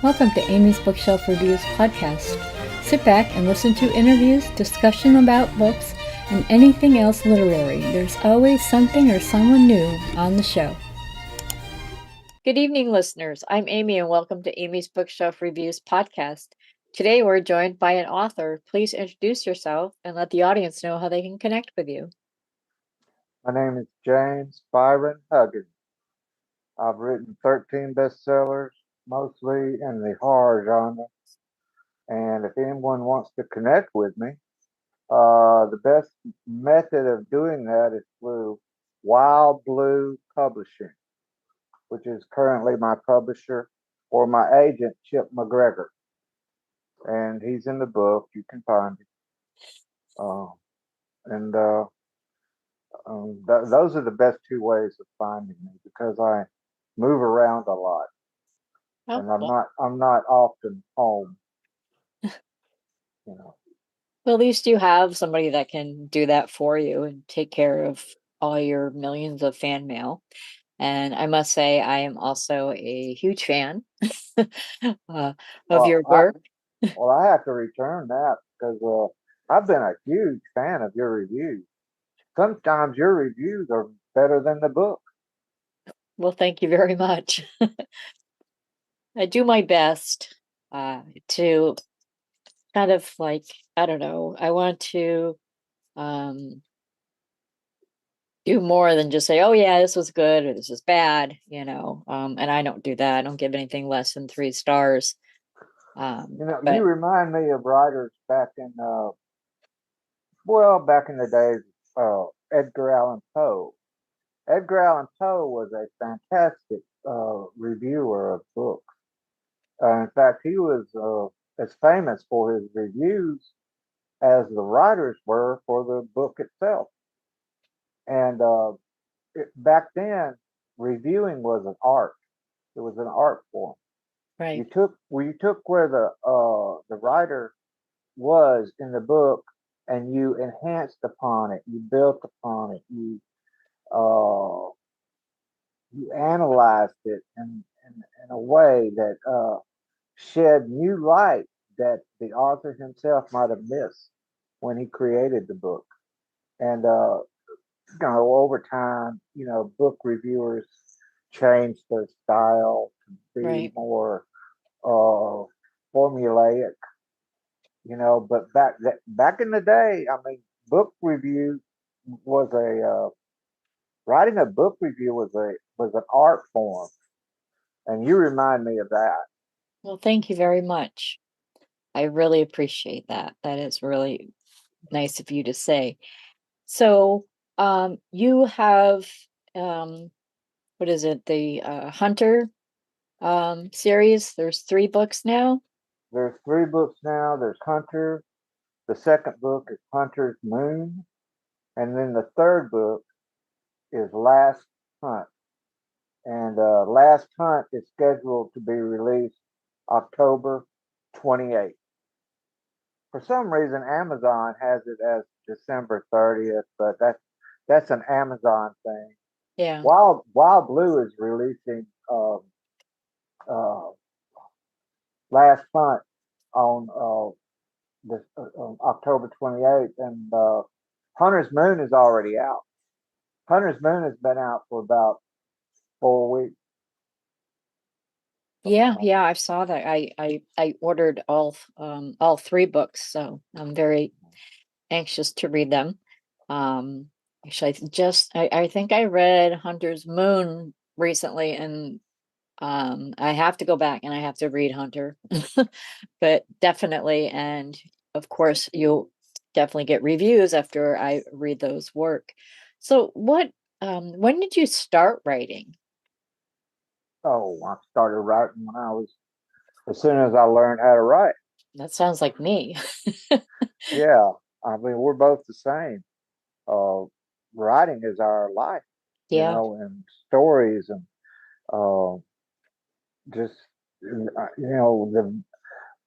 Welcome to Amy's Bookshelf Reviews podcast. Sit back and listen to interviews, discussion about books, and anything else literary. There's always something or someone new on the show. Good evening, listeners. I'm Amy, and welcome to Amy's Bookshelf Reviews podcast. Today, we're joined by an author. Please introduce yourself and let the audience know how they can connect with you. My name is James Byron Huggins. I've written 13 bestsellers, mostly in the horror genre. And if anyone wants to connect with me, the best method of doing that is through Wild Blue Publishing, which is currently my publisher, or my agent, Chip McGregor. And he's in the book. You can find him. And those are the best two ways of finding me because I move around a lot. And I'm not often home, you know. Well, at least you have somebody that can do that for you and take care of all your millions of fan mail. And I must say, I am also a huge fan of your work. I have to return that because I've been a huge fan of your reviews. Sometimes your reviews are better than the book. Well, thank you very much. I do my best to kind of like, I don't know, I want to do more than just say, oh, yeah, this was good or this is bad, and I don't do that. I don't give anything less than 3 stars. You remind me of writers back in, back in the days, Edgar Allan Poe. Edgar Allan Poe was a fantastic reviewer of books. In fact, he was as famous for his reviews as the writers were for the book itself. And back then, reviewing was an art. It was an art form. Right. You took where the writer was in the book, and you enhanced upon it. You built upon it. You analyzed it in a way that shed new light that the author himself might have missed when he created the book. And over time, book reviewers changed their style to be Right. more formulaic. But back in the day, I mean, book review was a writing a book review was an art form, and you remind me of that. Well, thank you very much. I really appreciate that. That is really nice of you to say. So, you have, what is it? The Hunter series. There's 3 books now. There's 3 books now. There's Hunter. The second book is Hunter's Moon, and then the third book is Last Hunt. And Last Hunt is scheduled to be released October 28th. For some reason, Amazon has it as December 30th, but that's an Amazon thing. Yeah. Wild Blue is releasing uh, Last Hunt on October 28th, and Hunter's Moon is already out. Hunter's Moon has been out for about 4 weeks. Yeah, I saw that. I ordered all 3 books, so I'm very anxious to read them. Actually, I think I read Hunter's Moon recently, and I have to go back and I have to read Hunter. But definitely, and of course, you'll definitely get reviews after I read those work. So when did you start writing? Oh, I started writing as soon as I learned how to write. That sounds like me. Yeah, I mean, we're both the same. Uh, Writing is our life, Yeah. and stories and uh, just, the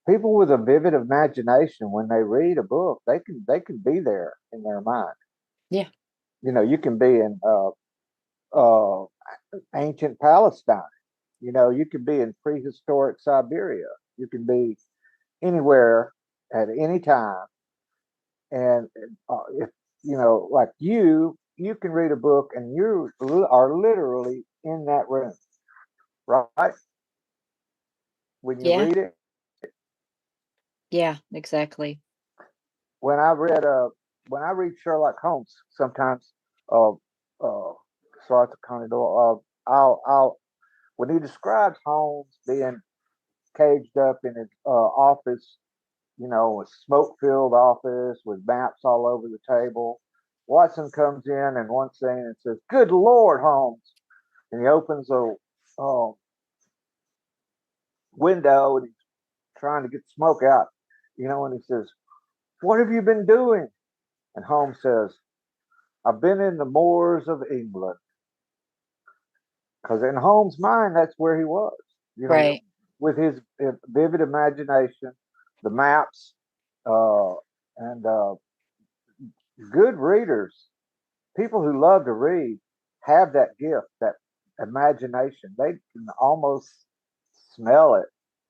people with a vivid imagination, when they read a book, they can be there in their mind. Yeah. You can be in uh, ancient Palestine, You could be in prehistoric Siberia. You can be anywhere at any time. And if like you can read a book and you are literally in that room, right? When you Yeah, read it. yeah, exactly. When I read Sherlock Holmes, sometimes uh uh Arthur Conan Doyle, I'll when he describes Holmes being caged up in his office, a smoke filled office with maps all over the table. Watson comes in and one scene and says, "Good Lord, Holmes!" And he opens a uh, window and he's trying to get smoke out, and he says, "What have you been doing?" And Holmes says, "I've been in the moors of England." Because in Holmes' mind, that's where he was, you know, Right. with his vivid imagination, the maps, uh, and good readers, people who love to read, have that gift, that imagination. They can almost smell it,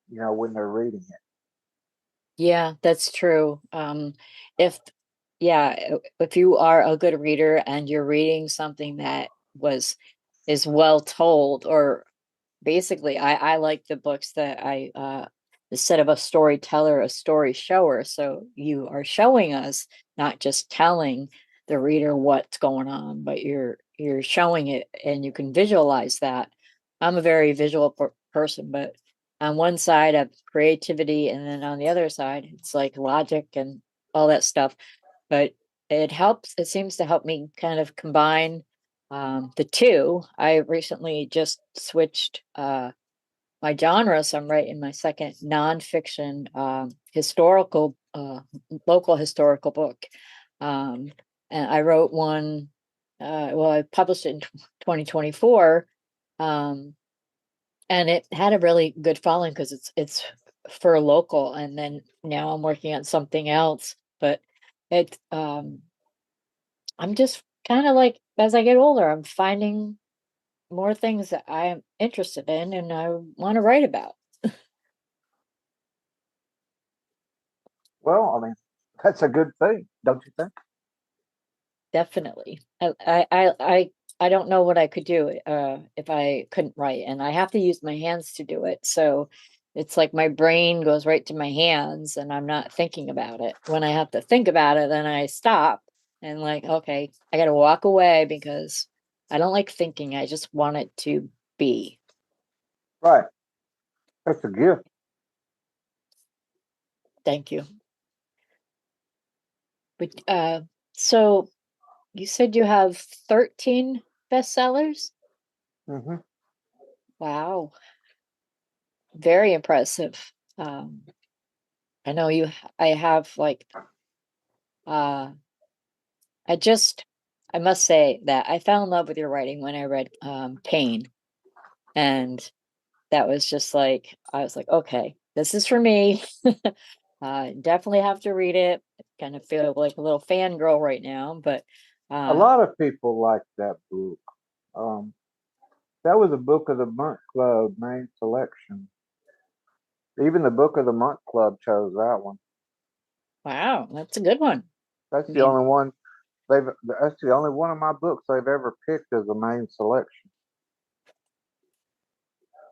when they're reading it. Yeah, that's true. If yeah, if you are a good reader and you're reading something that was is well told, or basically I like the books that instead of a storyteller, a story shower. So you are showing us, not just telling the reader what's going on, but you're showing it and you can visualize that. I'm a very visual person, but on one side of creativity and then on the other side it's like logic and all that stuff. But it seems to help me kind of combine the two. I recently just switched my genre, so I'm writing my second nonfiction historical local historical book. Um, and I wrote one. Well, I published it in 2024, and it had a really good following because it's for local. And then now I'm working on something else, but it I'm just kind of like as I get older, I'm finding more things that I'm interested in and I want to write about. Well, I mean, that's a good thing, don't you think? Definitely. I don't know what I could do if I couldn't write, and I have to use my hands to do it. So it's like my brain goes right to my hands and I'm not thinking about it. When I have to think about it, then I stop and like, okay, I got to walk away because I don't like thinking. I just want it to be. Right. That's a gift. Thank you. But so you said you have 13 bestsellers? Hmm. Wow, very impressive. Um, I know I have like, uh, I just, I must say that I fell in love with your writing when I read Pain. And that was just like, I was like, okay, this is for me. Definitely have to read it. I kind of feel like a little fangirl right now, but A uh, lot of people like that book. Um, that was a book of the month club main selection. Even the book of the month club chose that one. wow, that's a good one. That's I the mean, only one That's the only one of my books they've ever picked as a main selection.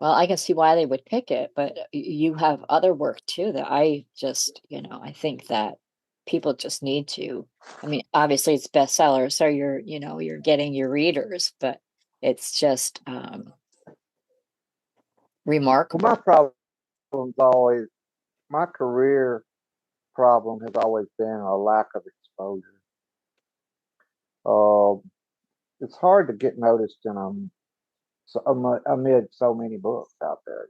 well, I can see why they would pick it, but you have other work too that I just, I think that people just need to. I mean, obviously it's bestseller, so you're getting your readers, but it's just Well, my remarkable. problem's always my career problem has always been a lack of exposure. Uh, it's hard to get noticed amid so many books out there.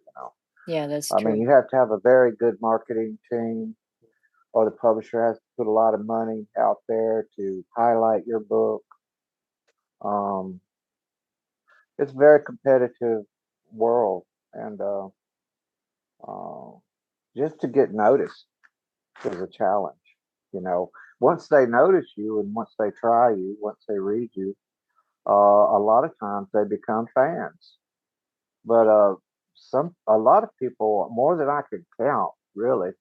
Yeah, that's I mean, true. you have to have a very good marketing team, or the publisher has to put a lot of money out there to highlight your book. Um, it's a very competitive world, and uh, just to get noticed is a challenge. You know, once they notice you and once they try you, once they read you, a lot of times they become fans. But a lot of people, more than I could count, really,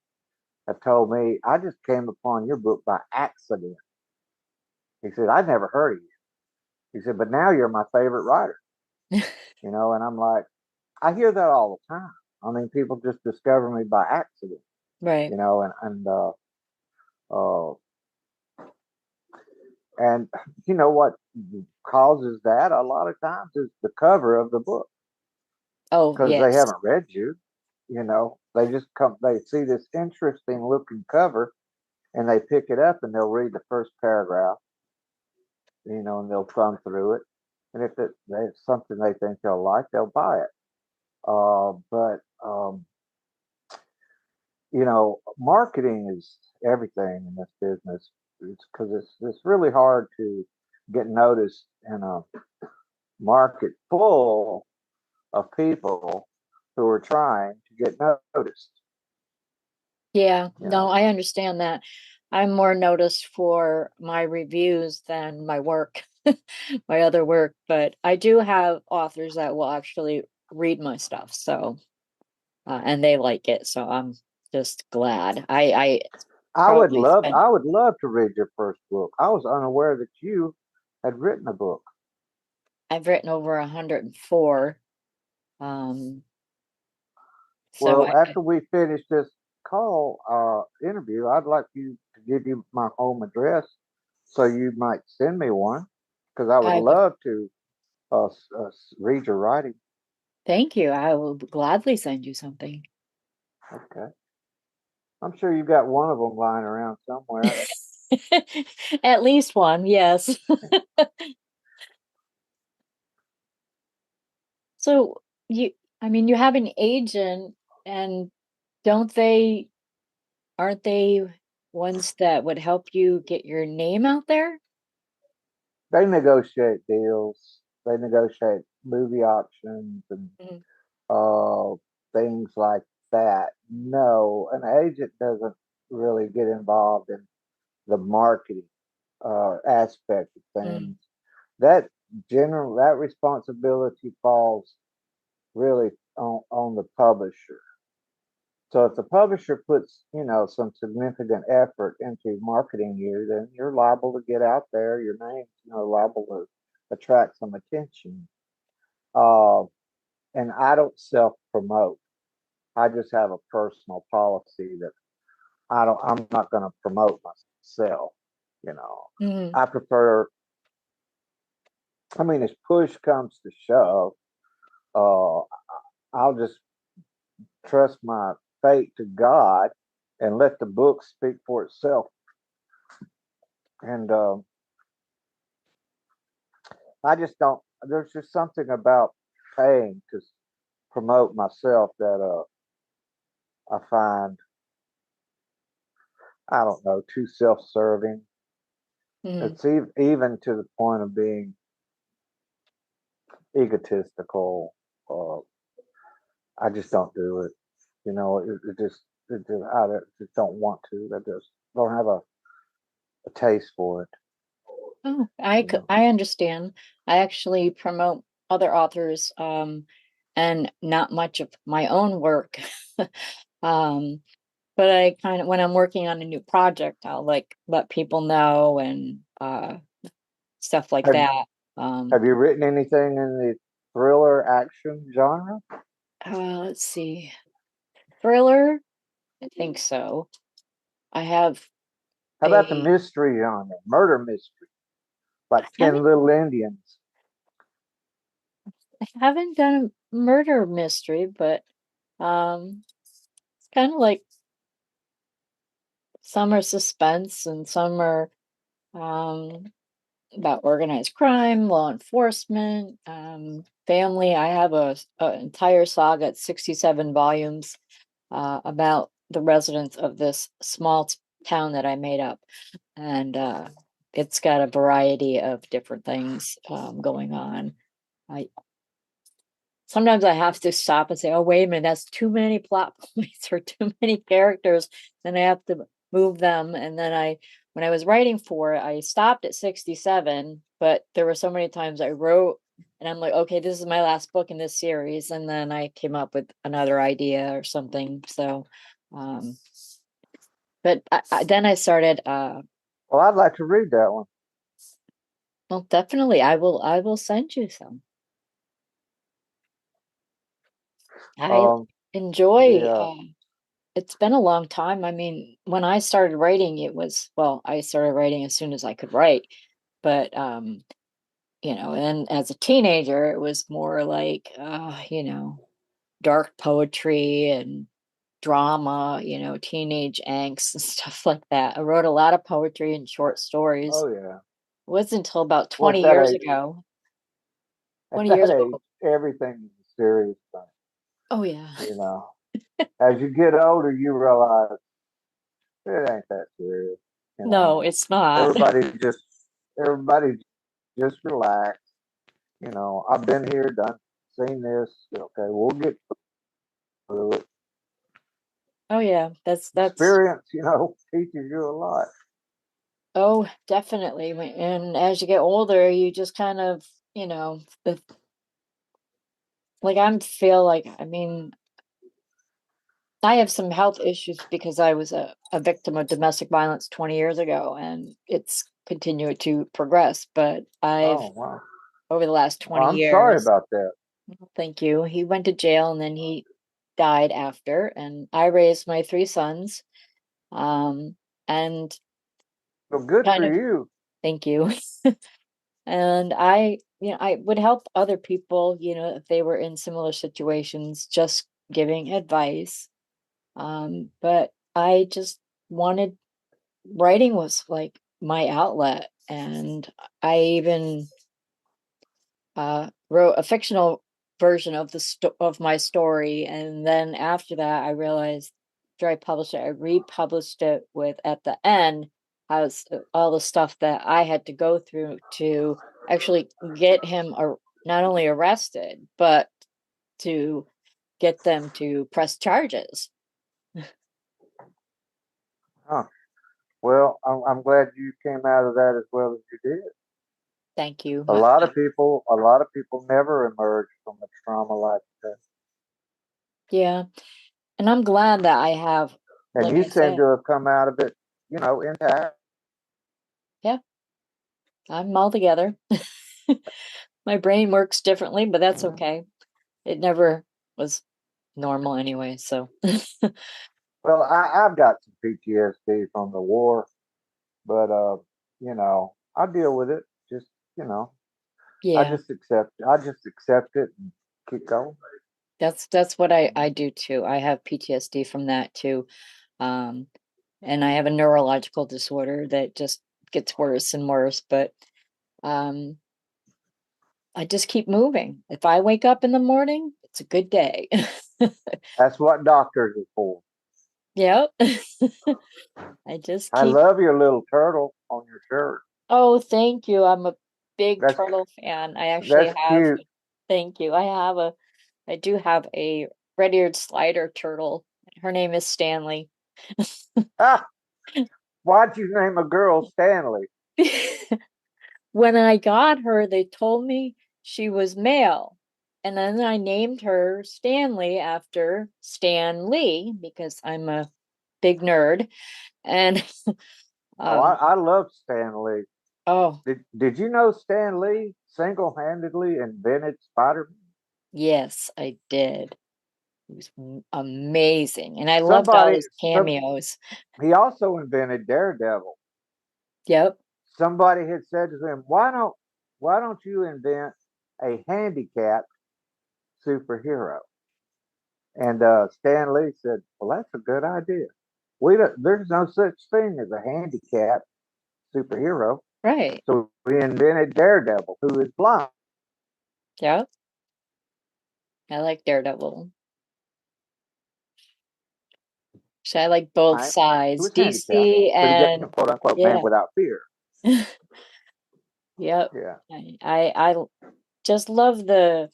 have told me, I just came upon your book by accident. He said, I'd never heard of you. He said, but now you're my favorite writer, and I'm like, I hear that all the time. I mean, people just discover me by accident, Right. uh, and you know what causes that a lot of times is the cover of the book Oh, because they yes. haven't read you. They just they see this interesting looking cover and they pick it up and they'll read the first paragraph, and they'll thumb through it. And if it's something they think they'll like, they'll buy it. But marketing is everything in this business. It's because it's really hard to get noticed in a market full of people who are trying to get noticed. Yeah, You no, know, I understand that. I'm more noticed for my reviews than my work, my other work, but I do have authors that will actually read my stuff. So, and they like it. So I'm just glad. I probably spent, I would love to read your first book. I was unaware that you had written a book. I've written over 104. Um, so Well, after we finish this interview, I'd like you to give you my home address so you might send me one because I would I would love to read your writing. thank you. I will gladly send you something. Okay. I'm sure you've got one of them lying around somewhere. At least one, yes. So you, I mean, you have an agent, and don't they, aren't they ones that would help you get your name out there? They negotiate deals. They negotiate movie auctions and Mhm. uh, things like that. No, an agent doesn't really get involved in the marketing aspect of Mm, things. That that responsibility falls really on the publisher. So if the publisher puts, some significant effort into marketing you, then you're liable to get out there. Your name's, liable to attract some attention. Uh, and I don't self promote. I just have a personal policy that I'm not going to promote myself. You know, mhm. I prefer. I mean, as push comes to shove, uh, I'll just trust my fate to God and let the book speak for itself. And I just don't. There's just something about paying to promote myself that I find I don't know too self-serving. Mhm. It's even to the point of being egotistical. Uh, I just don't do it. I just don't want to. I just don't have a taste for it. Oh, You know, I understand. I actually promote other authors, and not much of my own work. Um, but I kind of, when I'm working on a new project, I'll like let people know and stuff like have that. Um, have you written anything in the thriller action genre? let's see, thriller. I think so. I have How about the a. mystery genre, murder mystery, I like haven't 10 Little Indians? I haven't done a murder mystery, but it's kind of like some are suspense and some are um about organized crime, law enforcement, family. I have a entire saga at 67 volumes about the residents of this small town that I made up. And it's got a variety of different things going on. I sometimes I have to stop and say, "Oh, wait a minute, that's too many plot points or too many characters." Then I have to move them. And then when I was writing for it, I stopped at 67, but there were so many times I wrote And I'm like, okay, this is my last book in this series. And then I came up with another idea or something. So, um, but then I started, Well, I'd like to read that one. well, definitely I will send you some. I Um, enjoy, the it's been a long time. I mean, when I started writing, it was, well, I started writing as soon as I could write, but, and as a teenager, it was more like, dark poetry and drama, teenage angst and stuff like that. I wrote a lot of poetry and short stories. oh yeah. It wasn't until about Well, 20 years ago, at 20 that years age, ago. everything is a serious thing. Oh, yeah. You know, as you get older, you realize it ain't that serious. You know, No, it's not. everybody just everybody just relax. You know, I've been here, seen this. Okay, we'll get through it. Oh, yeah. That's, Experience, teaches you a lot. oh, definitely. And as you get older, you just kind of, like feel like, I mean, I have some health issues because I was a victim of domestic violence 20 years ago and it's continued to progress. But Oh wow. over the last Well, 20 I'm sorry years, about that. thank you, he went to jail and then he died after. And I raised my three sons. Um, and Well, good kind for of, you. thank you. And I would help other people, if they were in similar situations, just giving advice. But I just wanted writing was like my outlet. And I even wrote a fictional version of of my story. And then after that, I realized after I published it, I republished it with at the end has all the stuff that I had to go through to actually get him not only arrested, but to get them to press charges. Huh. Well, I'm glad you came out of that as well as you did. Thank you. A lot of people never emerge from a trauma like that. Yeah. And I'm glad that I have, And like you I seem said, to have come out of it, intact. yeah, I'm all together. My brain works differently, but that's okay. It never was normal anyway. So, Well, I've got some PTSD from the war, but I deal with it. Just you know, yeah, I just accept it and keep going. that's what I do too. I have PTSD from that too. Um, and I have a neurological disorder that just gets worse and worse, but um, I just keep moving. If I wake up in the morning, it's a good day. That's what doctors are for. Yep. I just I keep, love your little turtle on your shirt. oh, thank you. I'm a big That's turtle fan. I actually that's have, cute. thank you. I do have a red-eared slider turtle. Her name is Stanley. Ah, why'd you name a girl Stanley? When I got her, they told me she was male. And then I named her Stanley after Stan Lee because I'm a big nerd. And Oh, um, I love Stan Lee. oh, Did you know Stan Lee single-handedly invented Spider-Man? yes, I did. It was amazing. And I loved all Somebody, his some cameos. he also invented Daredevil. Yep. Somebody had said to him, why don't you invent a handicapped superhero?" And Stan Lee said, "Well, that's a good idea. There's no such thing as a handicapped superhero." Right. So we invented Daredevil, who is blind. Yep. I like Daredevil. So I like both Who sides, is handicapped, DC but he gave and him quote unquote man yeah. without fear. Yep. Yeah. I just love the,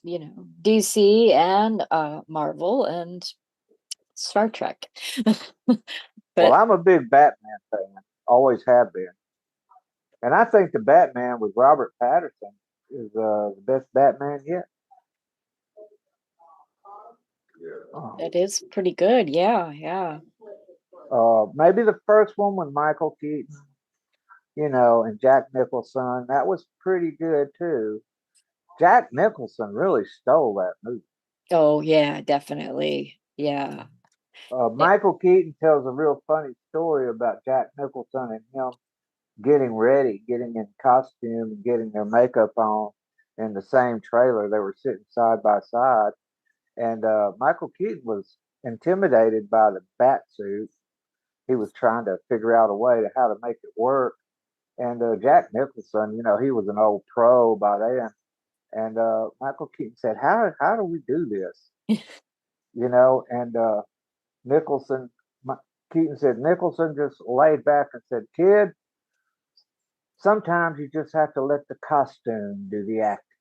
DC and Marvel and Star Trek. Well, But I'm a big Batman fan. Always have been. And I think the Batman with Robert Patterson. is the best Batman yet. That is pretty good. Yeah, yeah. Maybe the first one with Michael Keaton, and Jack Nicholson. That was pretty good too. Jack Nicholson really stole that movie. Oh, yeah, definitely. Yeah. Yeah. Michael Keaton tells a real funny story about Jack Nicholson and him getting ready, getting in costume, and getting their makeup on in the same trailer. They were sitting side by side, and Michael Keaton was intimidated by the bat suit. He was trying to figure out a way to how to make it work. And Jack Nicholson, he was an old pro by then. And Michael Keaton said, "How do we do this?" And Nicholson, Keaton said, Nicholson just laid back and said, "Kid, sometimes you just have to let the costume do the acting."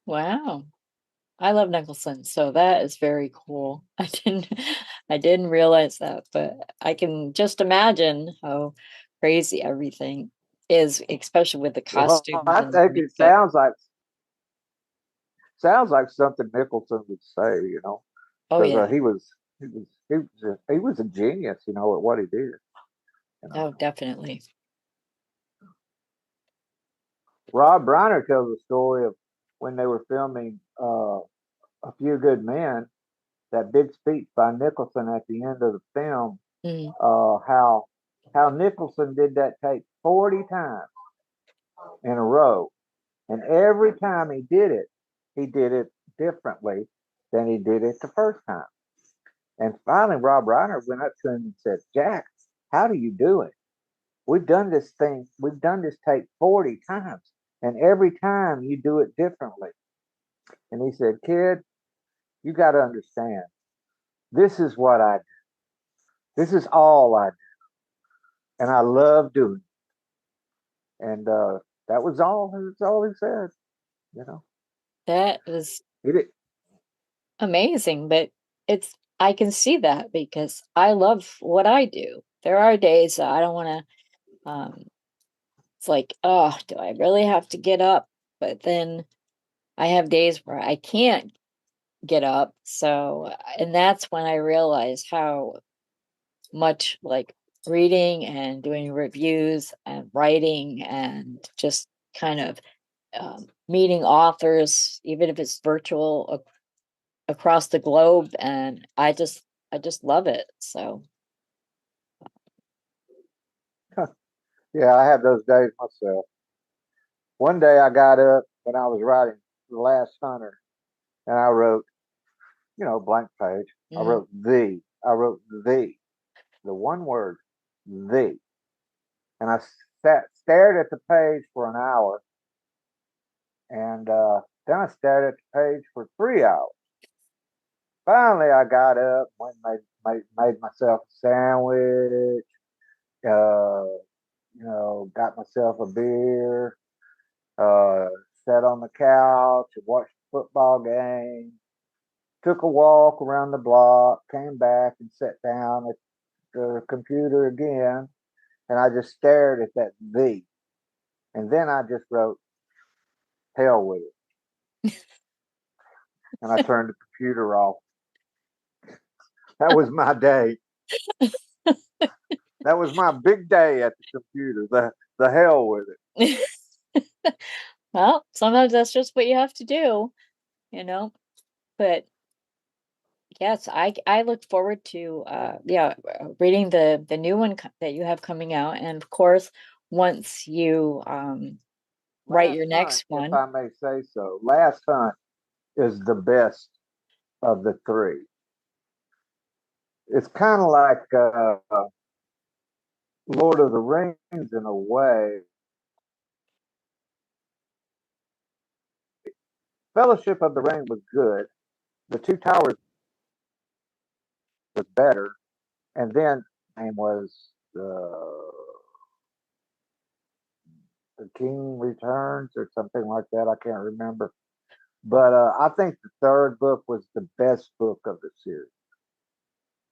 Wow. I love Nicholson, so that is very cool. I didn't realize that, but I can just imagine how crazy everything is, especially with the Well, costumes I and think it makeup. sounds like something Nicholson would say, Oh because yeah. he was a genius, at what he did. You know, Oh, definitely. Rob Reiner tells a story of when they were filming A Few Good Men, that big speech by Nicholson at the end of the film, Mm. how Nicholson did that take 40 times in a row, and every time he did it differently than he did it the first time. And finally, Rob Reiner went up to him and said, "Jack, how do you do it? We've done this take 40 times, and every time you do it differently." And he said, "Kid, you got to understand, this is what I do. This is all I do, and I love doing it." And that was all. That's all he said. You know, That is he did. amazing, but it's I can see that because I love what I do. There are days that I don't want to it's like, oh, do I really have to get up? But then I have days where I can't get up. So, and that's when I realize how much like reading and doing reviews and writing and just kind of meeting authors, even if it's virtual across the globe. And I just love it. So, Yeah, I have those days myself. One day I got up when I was writing The Last Hunter, and I wrote, blank page. I mm, wrote the. I wrote the one word, the. And I stared at the page for an hour, and then I stared at the page for 3 hours. Finally, I got up, went and made myself a sandwich, uh, got myself a beer, uh, sat on the couch and watched the football game, took a walk around the block, came back and sat down at the computer again, and I just stared at that V. And then I just wrote, "Hell with it." And I turned the computer off. That was my day. That was my big day at the computer. The hell with it. well, sometimes that's just what you have to do, you know. But yes, I look forward to yeah, reading the new one that you have coming out, and of course, once you write Last your Hunt, next if one. I may say so, Last Hunt is the best of the three. It's kind of like Lord of the Rings in a way. Fellowship of the Ring was good. The Two Towers was better, and then name was the King Returns or something like that. I can't remember, but I think the third book was the best book of the series,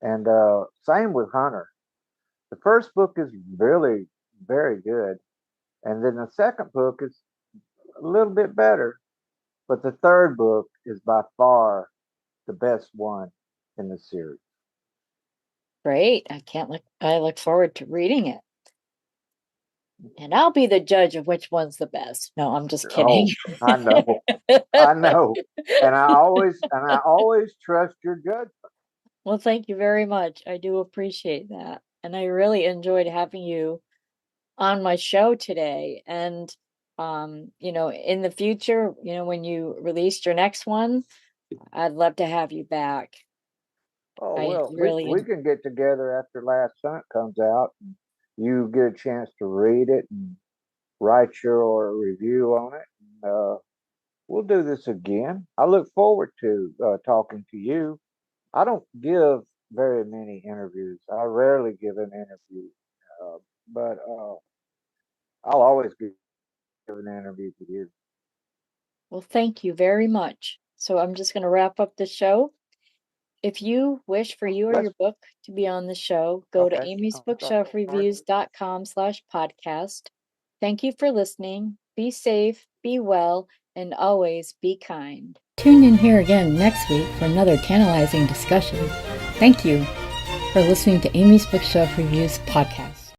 and same with Hunter. The first book is really very good, And then the second book is a little bit better, but the third book is by far the best one in the series. Great. I look forward to reading it. And I'll be the judge of which one's the best. No, I'm just kidding. Oh, I know. I know. And I always trust your judgment. Well, thank you very much. I do appreciate that. And I really enjoyed having you on my show today. And in the future, when you released your next one, I'd love to have you back. Oh I well, really we can get together after Last Hunt comes out. And you get a chance to read it and write your review on it. And, we'll do this again. I look forward to talking to you. I don't give very many interviews. I rarely give an interview, but I'll always give an interview to you. Well, thank you very much. So I'm just going to wrap up the show. If you wish for you or Let's your book to be on the show, go to okay. I'm sorry. amysbookshelfreviews.com/podcast. Thank you for listening. Be safe, be well, and always be kind. Tune in here again next week for another tantalizing discussion. Thank you for listening to Amy's Bookshelf Reviews podcast.